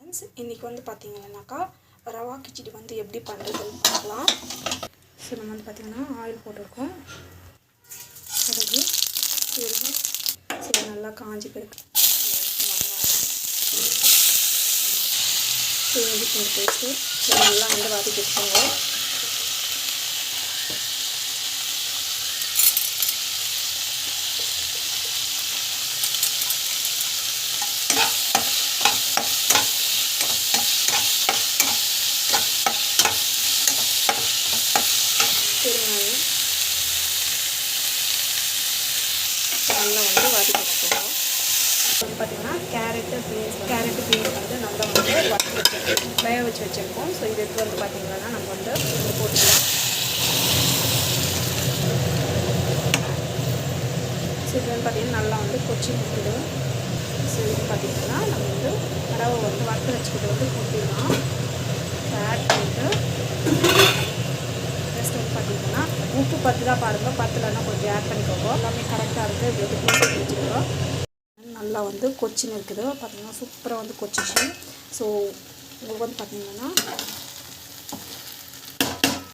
Friends, இன்றைக்கி வந்து பார்த்திங்கன்னாக்கா ரவா கிச்சடி வந்து எப்படி பண்ணுறதுன்னு பார்க்கலாம். ஸோ நம்ம வந்து பார்த்திங்கன்னா ஆயில் போட்டிருக்கோம். பிறகு சரி நல்லா காஞ்சி போயிருக்கு. இஞ்சி பூண்டு பேஸ்ட்டு நல்லா வந்து வதக்கி வச்சுக்கோங்க. நல்லா வந்து வதக்கி வச்சுக்கோங்க. வந்து பார்த்திங்கன்னா கேரட்டு பீன்ஸ் வந்து நல்லா வந்து வேக வச்சு வச்சுருக்கோம். ஸோ இது எடுத்து வந்து பார்த்திங்கன்னா நம்ம வந்து போட்டுக்கலாம். ஸோ இது வந்து பார்த்திங்கன்னா நல்லா வந்து கொச்சி நிற்குது. ஸோ இது பார்த்திங்கன்னா நம்ம வந்து ரவை வந்து வறுத்து வச்சுக்கிட்டு வந்து கூட்டிடலாம். ஆட் பண்ணிட்டு நெக்ஸ்ட் வந்து பார்த்திங்கன்னா உப்பு 10 தான் பாருங்கள், 10லன்னா கொஞ்சம் ஆட் பண்ணிக்கோங்க. எல்லாமே கரெக்டாக இருக்குது. இது வந்து போட்டு வச்சுருக்கோம். நல்லா வந்து கொச்சின்னு இருக்குது. பார்த்திங்கன்னா சூப்பராக வந்து கொச்சிச்சு. ஸோ உங்களுக்கு வந்து பார்த்திங்கன்னா